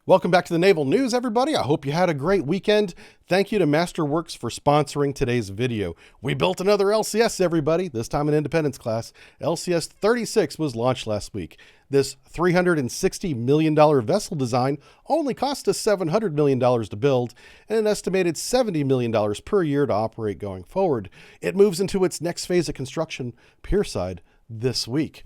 Welcome back to the Naval News, everybody. I hope you had a great weekend. Thank you to Masterworks for sponsoring today's video. We built another LCS, everybody, this time an Independence class. LCS 36 was launched last week. This $360 million vessel design only cost us $700 million to build and an estimated $70 million per year to operate going forward. It moves into its next phase of construction, pierside, this week.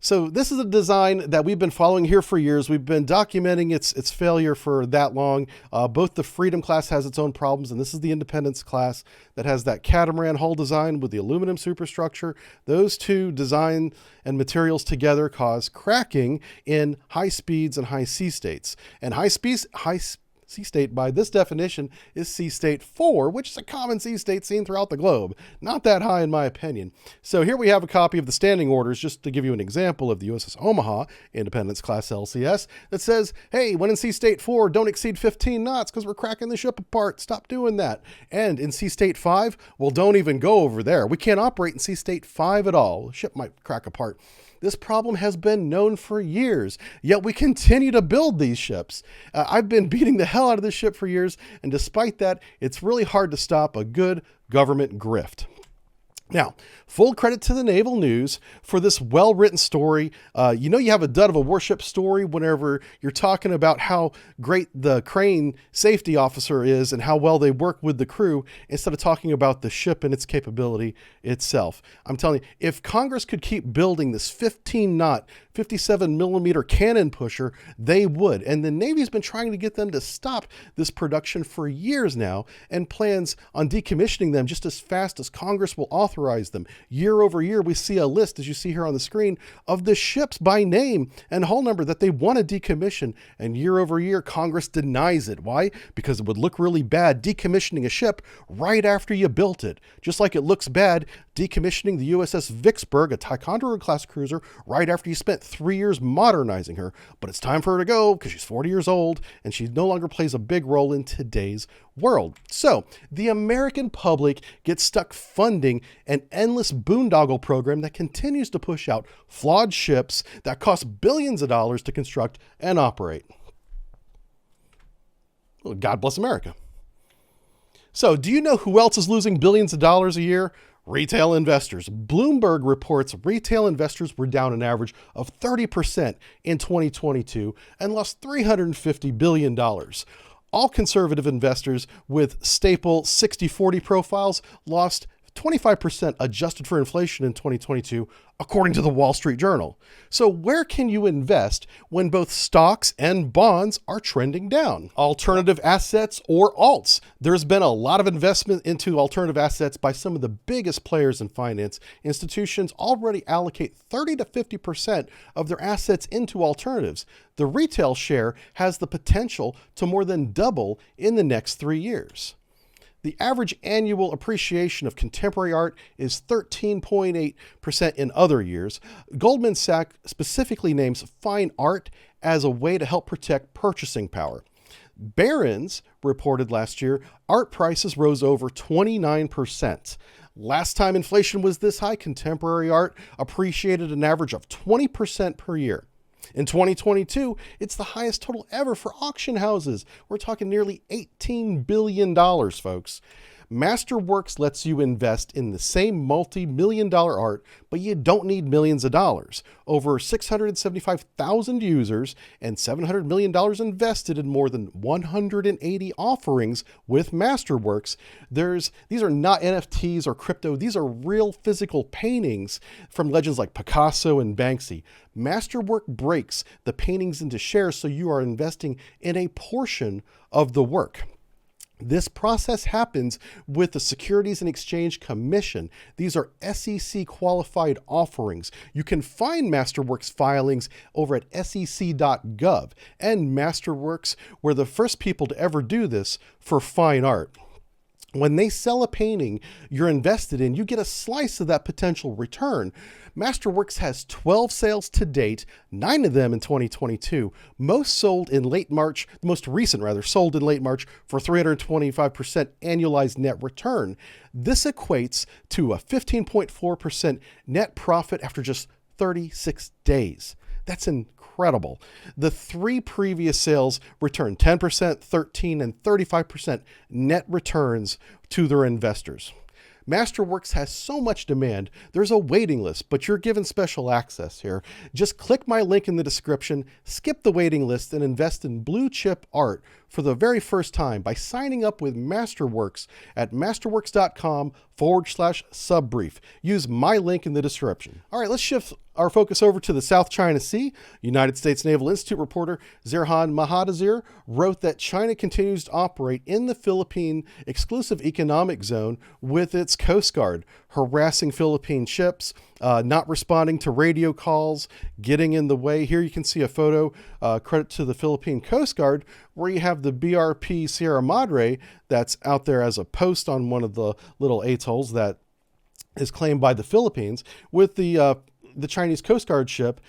So this is a design that we've been following here for years. We've been documenting its failure for that long. Both the Freedom class has its own problems, and this is the Independence class that has that catamaran hull design with the aluminum superstructure. Those two design and materials together cause cracking in high speeds and high sea states. And high sea state, by this definition, is sea state 4, which is a common sea state seen throughout the globe. Not that high, in my opinion. So here we have a copy of the standing orders, just to give you an example of the USS Omaha, Independence class LCS, that says, hey, when in sea state 4, don't exceed 15 knots because we're cracking the ship apart. Stop doing that. And in sea state 5, well, don't even go over there. We can't operate in sea state 5 at all. The ship might crack apart. This problem has been known for years, yet we continue to build these ships. I've been beating the hell out of this ship for years, and despite that, it's really hard to stop a good government grift. Now, full credit to the Naval News for this well-written story. You have a dud of a warship story whenever you're talking about how great the crane safety officer is and how well they work with the crew instead of talking about the ship and its capability itself. I'm telling you, if Congress could keep building this 15-knot, 57-millimeter cannon pusher, they would. And the Navy's been trying to get them to stop this production for years now and plans on decommissioning them just as fast as Congress will authorize them. Year over year, we see a list, as you see here on the screen, of the ships by name and hull number that they want to decommission. And year over year, Congress denies it. Why? Because it would look really bad decommissioning a ship right after you built it. Just like it looks bad decommissioning the USS Vicksburg, a Ticonderoga-class cruiser, right after you spent 3 years modernizing her. But it's time for her to go because she's 40 years old and she no longer plays a big role in today's world. So the American public gets stuck funding an endless boondoggle program that continues to push out flawed ships that cost billions of dollars to construct and operate. Well, God bless America. So do you know who else is losing billions of dollars a year? Retail investors. Bloomberg reports retail investors were down an average of 30% in 2022 and lost $350 billion. All conservative investors with staple 60-40 profiles lost 25% adjusted for inflation in 2022, according to the Wall Street Journal. So where can you invest when both stocks and bonds are trending down? Alternative assets or alts. There's been a lot of investment into alternative assets by some of the biggest players in finance. Institutions already allocate 30 to 50% of their assets into alternatives. The retail share has the potential to more than double in the next 3 years. The average annual appreciation of contemporary art is 13.8% in other years. Goldman Sachs specifically names fine art as a way to help protect purchasing power. Barron's reported last year art prices rose over 29%. Last time inflation was this high, contemporary art appreciated an average of 20% per year. In 2022, it's the highest total ever for auction houses. We're talking nearly $18 billion, folks. Masterworks lets you invest in the same multi-million-dollar art, but you don't need millions of dollars. Over 675,000 users and $700 million invested in more than 180 offerings with Masterworks. These are not NFTs or crypto. These are real physical paintings from legends like Picasso and Banksy. Masterwork breaks the paintings into shares, so you are investing in a portion of the work. This process happens with the Securities and Exchange Commission. These are SEC qualified offerings. You can find Masterworks filings over at sec.gov. And Masterworks were the first people to ever do this for fine art. When they sell a painting you're invested in, you get a slice of that potential return. Masterworks has 12 sales to date, 9 of them in 2022. Most sold in late March, the most recent rather, sold in late March for 325% annualized net return. This equates to a 15.4% net profit after just 36 days. That's incredible. incredible. The 3 previous sales returned 10%, 13%, and 35% net returns to their investors. Masterworks has so much demand, there's a waiting list, but you're given special access here. Just click my link in the description, skip the waiting list, and invest in blue chip art for the very first time by signing up with Masterworks at masterworks.com/subbrief. Use my link in the description. All right, let's shift our focus over to the South China Sea. United States Naval Institute reporter Zerhan Mahadazir wrote that China continues to operate in the Philippine exclusive economic zone with its Coast Guard, harassing Philippine ships, not responding to radio calls, getting in the way. Here you can see a photo, credit to the Philippine Coast Guard, where you have the BRP Sierra Madre that's out there as a post on one of the little atolls that is claimed by the Philippines, with the Chinese Coast Guard ship,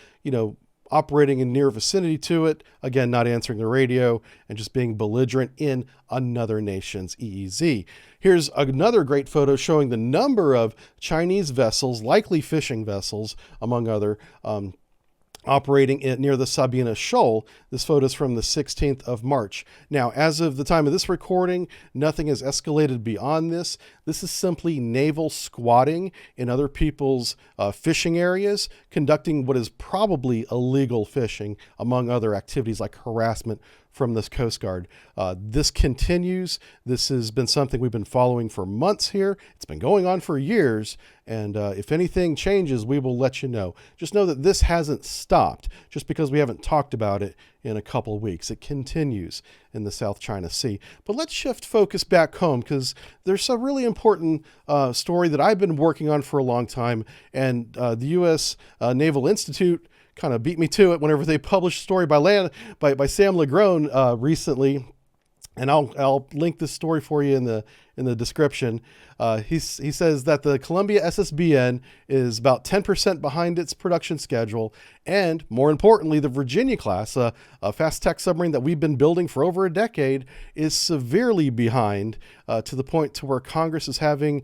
operating in near vicinity to it, again, not answering the radio and just being belligerent in another nation's EEZ. Here's another great photo showing the number of Chinese vessels, likely fishing vessels, among other, operating near the Sabina Shoal. This photo is from the 16th of March. Now, as of the time of this recording, nothing has escalated beyond this. This is simply naval squatting in other people's fishing areas, conducting what is probably illegal fishing, among other activities like harassment from this Coast Guard. This continues. This has been something we've been following for months here. It's been going on for years. And if anything changes, we will let you know. Just know that this hasn't stopped just because we haven't talked about it in a couple of weeks. It continues in the South China Sea. But let's shift focus back home, because there's a really important story that I've been working on for a long time. And the U.S. Naval Institute kind of beat me to it whenever they published a story by Sam Legrone recently. And I'll link this story for you in the description. He says that the Columbia SSBN is about 10% behind its production schedule, and more importantly, the Virginia class, a fast tech submarine that we've been building for over a decade, is severely behind, to the point to where Congress is calling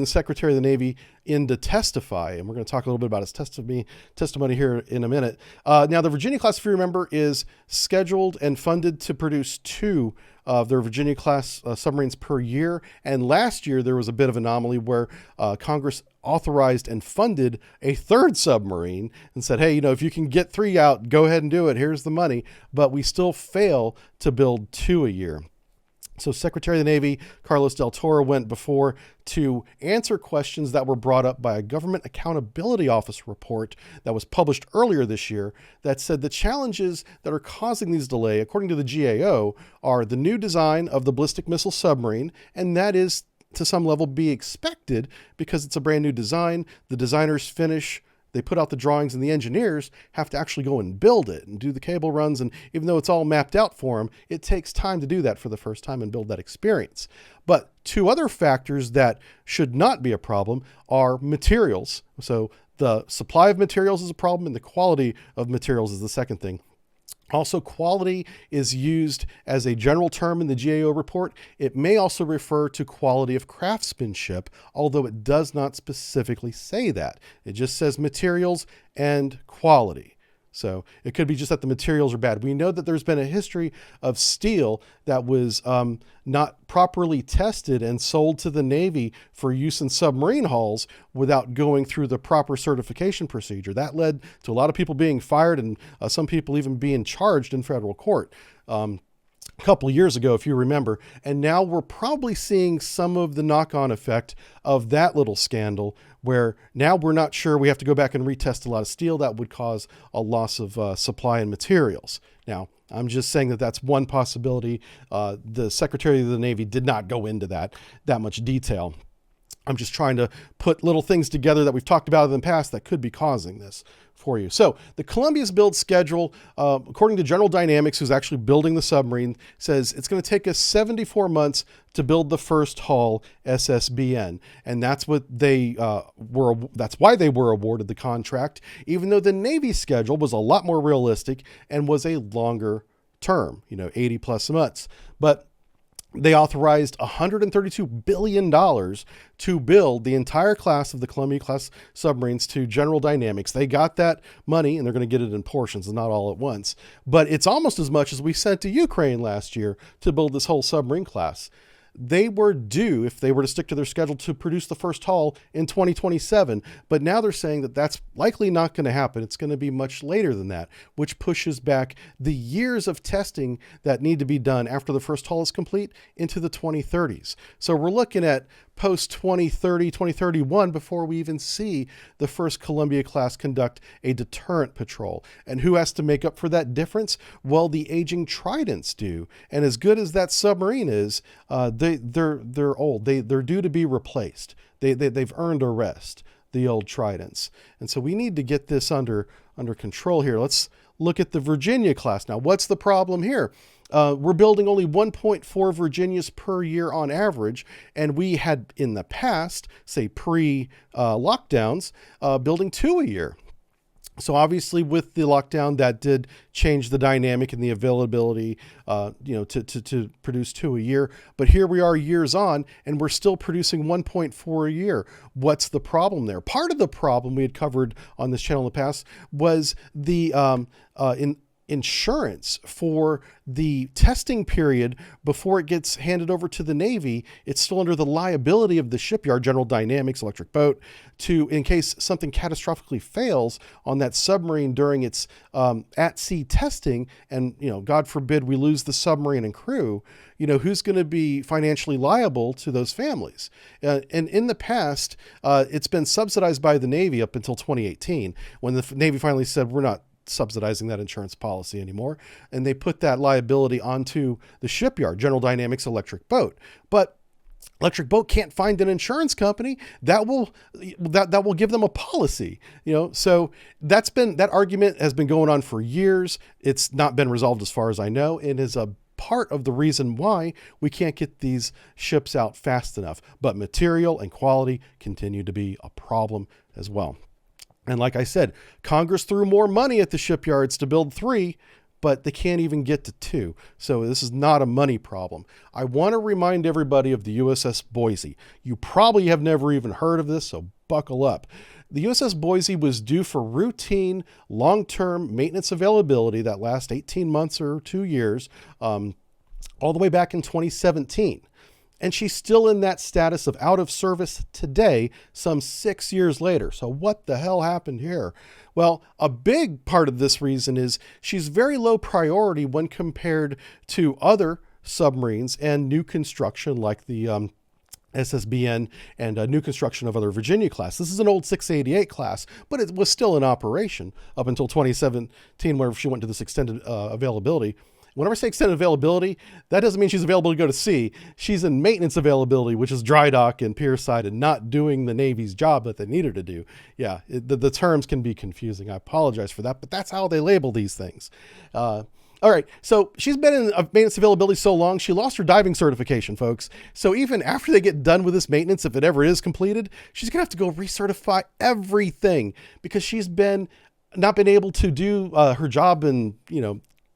the Secretary of the Navy in to testify, and we're going to talk a little bit about his testimony here in a minute. Now, the Virginia class, if you remember, is scheduled and funded to produce 2 of their Virginia class submarines per year. And last year, there was a bit of anomaly where Congress authorized and funded a 3rd submarine and said, hey, if you can get 3 out, go ahead and do it. Here's the money. But we still fail to build 2 a year. So Secretary of the Navy Carlos Del Toro went before to answer questions that were brought up by a Government Accountability Office report that was published earlier this year that said the challenges that are causing these delays, according to the GAO, are the new design of the ballistic missile submarine, and that is to some level be expected because it's a brand new design. The designers they put out the drawings, and the engineers have to actually go and build it and do the cable runs. And even though it's all mapped out for them, it takes time to do that for the first time and build that experience. But 2 other factors that should not be a problem are materials. So the supply of materials is a problem, and the quality of materials is the second thing. Also, quality is used as a general term in the GAO report. It may also refer to quality of craftsmanship, although it does not specifically say that. It just says materials and quality. So it could be just that the materials are bad. We know that there's been a history of steel that was not properly tested and sold to the Navy for use in submarine hulls without going through the proper certification procedure. That led to a lot of people being fired and some people even being charged in federal court. A couple of years ago, if you remember, and now we're probably seeing some of the knock-on effect of that little scandal, where now we're not sure, we have to go back and retest a lot of steel. That would cause a loss of supply and materials. Now, I'm just saying that that's one possibility. The Secretary of the Navy did not go into that much detail. I'm just trying to put little things together that we've talked about in the past that could be causing this for you. So the Columbia's build schedule, according to General Dynamics, who's actually building the submarine, says it's going to take us 74 months to build the first hull SSBN. And that's what that's why they were awarded the contract, even though the Navy schedule was a lot more realistic and was a longer term, 80 plus months. But They authorized $132 billion to build the entire class of the Columbia-class submarines to General Dynamics. They got that money, and they're going to get it in portions and not all at once. But it's almost as much as we sent to Ukraine last year to build this whole submarine class. They were due, if they were to stick to their schedule, to produce the first hull in 2027. But now they're saying that that's likely not going to happen. It's going to be much later than that, which pushes back the years of testing that need to be done after the first hull is complete into the 2030s. So we're looking at post 2030, 2031 before we even see the first Columbia class conduct a deterrent patrol. And who has to make up for that difference? Well, the aging Tridents do. And as good as that submarine is, they're old. They're due to be replaced. They've earned a rest, the old Tridents. And so we need to get this under control here. Let's look at the Virginia class. Now, what's the problem here? We're building only 1.4 Virginias per year on average, and we had in the past, say pre-lockdowns, building 2 a year. So obviously with the lockdown, that did change the dynamic and the availability, to produce 2 a year. But here we are years on, and we're still producing 1.4 a year. What's the problem there? Part of the problem we had covered on this channel in the past was the insurance for the testing period before it gets handed over to the Navy. It's still under the liability of the shipyard, General Dynamics, Electric Boat, in case something catastrophically fails on that submarine during its at-sea testing, and God forbid we lose the submarine and crew. Who's going to be financially liable to those families? And in the past, it's been subsidized by the Navy up until 2018, when the Navy finally said, we're not subsidizing that insurance policy anymore. And they put that liability onto the shipyard, General Dynamics, Electric Boat. But Electric Boat can't find an insurance company that will give them a policy, So that argument has been going on for years. It's not been resolved as far as I know, and is a part of the reason why we can't get these ships out fast enough. But material and quality continue to be a problem as well. And like I said, Congress threw more money at the shipyards to build 3, but they can't even get to 2. So this is not a money problem. I want to remind everybody of the USS Boise. You probably have never even heard of this, so buckle up. The USS Boise was due for routine, long-term maintenance availability that last 18 months or 2 years, all the way back in 2017. And she's still in that status of out of service today, some 6 years later. So what the hell happened here? Well, a big part of this reason is she's very low priority when compared to other submarines and new construction like the SSBN and new construction of other Virginia class. This is an old 688 class, but it was still in operation up until 2017, where she went to this extended availability. Whenever I say extended availability, that doesn't mean she's available to go to sea. She's in maintenance availability, which is dry dock and pier side, and not doing the Navy's job that they need her to do. Yeah, the terms can be confusing. I apologize for that, but that's how they label these things. All right, so she's been in maintenance availability so long, she lost her diving certification, folks. So even after they get done with this maintenance, if it ever is completed, she's going to have to go recertify everything because she's not been able to do her job and,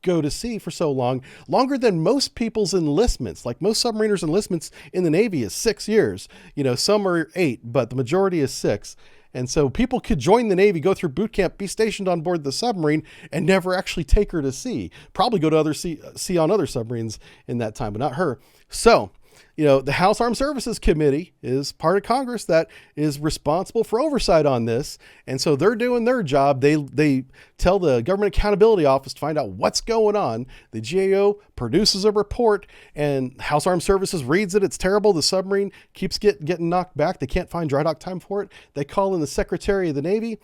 go to sea for so long, longer than most people's enlistments. Like most submariners' enlistments in the Navy is 6 years. Some are 8, but the majority is 6. And so people could join the Navy, go through boot camp, be stationed on board the submarine, and never actually take her to sea. Probably go to sea on other submarines in that time, but not her. So, the House Armed Services Committee is part of Congress that is responsible for oversight on this. And so they're doing their job. They tell the Government Accountability Office to find out what's going on. The GAO produces a report, and House Armed Services reads it. It's terrible. The submarine keeps getting knocked back. They can't find dry dock time for it. They call in the Secretary of the Navy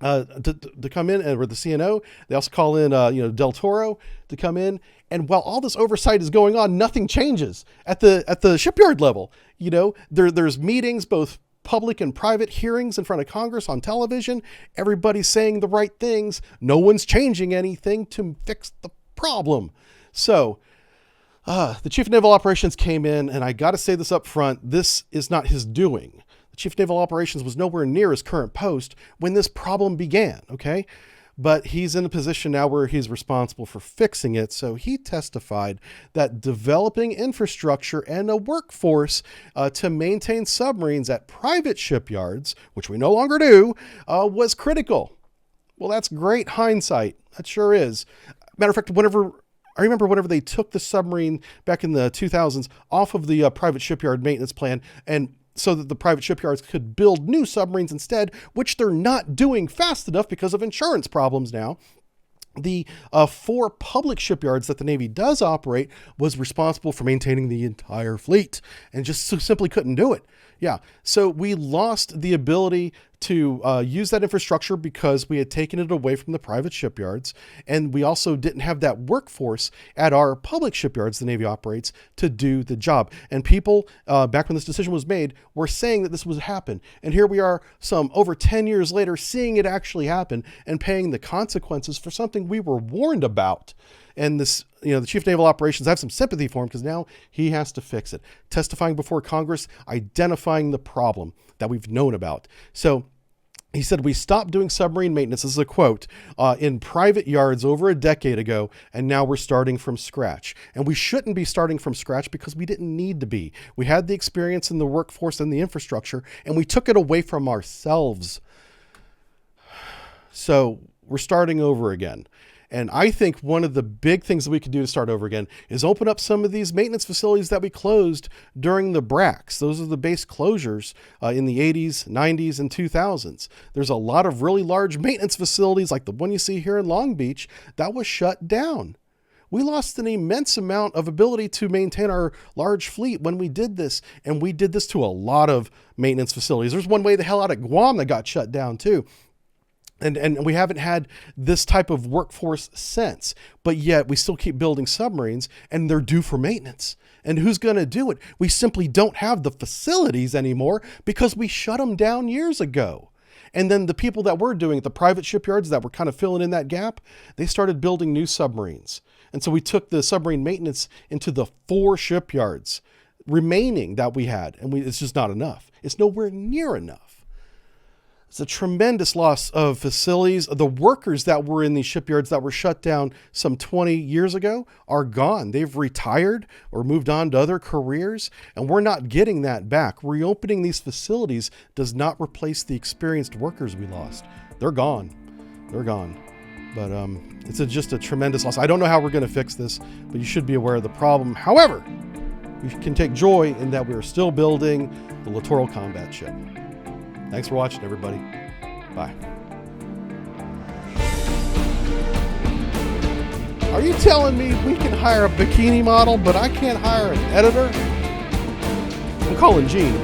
to come in, or the CNO. They also call in, Del Toro to come in. And while all this oversight is going on, nothing changes at the shipyard level. There's meetings, both public and private hearings in front of Congress on television. Everybody's saying the right things. No one's changing anything to fix the problem. So the Chief of Naval Operations came in, and I got to say this up front. This is not his doing. The Chief of Naval Operations was nowhere near his current post when this problem began, okay? but he's in a position now where he's responsible for fixing it. So he testified that developing infrastructure and a workforce to maintain submarines at private shipyards, which we no longer do, was critical. Well, that's great hindsight. That sure is. Matter of fact, I remember whenever they took the submarine back in the 2000s off of the private shipyard maintenance plan, and so that the private shipyards could build new submarines instead, which they're not doing fast enough because of insurance problems now. The 4 public shipyards that the Navy does operate was responsible for maintaining the entire fleet and just simply couldn't do it. Yeah, so we lost the ability to use that infrastructure because we had taken it away from the private shipyards, and we also didn't have that workforce at our public shipyards the Navy operates to do the job. And people, back when this decision was made, were saying that this would happen. And here we are, some over 10 years later, seeing it actually happen and paying the consequences for something we were warned about. And this, the Chief of Naval Operations, I have some sympathy for him because now he has to fix it. Testifying before Congress, identifying the problem that we've known about. So he said, "We stopped doing submarine maintenance," this is a quote, "in private yards over a decade ago, and now we're starting from scratch. And we shouldn't be starting from scratch because we didn't need to be. We had the experience in the workforce and the infrastructure, and we took it away from ourselves. So we're starting over again." And I think one of the big things that we could do to start over again is open up some of these maintenance facilities that we closed during the BRACs. Those are the base closures in the 80s, 90s, and 2000s. There's a lot of really large maintenance facilities like the one you see here in Long Beach that was shut down. We lost an immense amount of ability to maintain our large fleet when we did this. And we did this to a lot of maintenance facilities. There's one way the hell out at Guam that got shut down too. And we haven't had this type of workforce since, but yet we still keep building submarines and they're due for maintenance. And who's going to do it? We simply don't have the facilities anymore because we shut them down years ago. And then the people that were doing it, the private shipyards that were kind of filling in that gap, they started building new submarines. And so we took the submarine maintenance into the 4 shipyards remaining that we had. And it's just not enough. It's nowhere near enough. It's a tremendous loss of facilities. The workers that were in these shipyards that were shut down some 20 years ago are gone. They've retired or moved on to other careers, and we're not getting that back. Reopening these facilities does not replace the experienced workers we lost. They're gone. They're gone. But it's just a tremendous loss. I don't know how we're going to fix this, but you should be aware of the problem. However, we can take joy in that we're still building the Littoral combat ship. Thanks for watching, everybody. Bye. Are you telling me we can hire a bikini model, but I can't hire an editor? I'm calling Gene.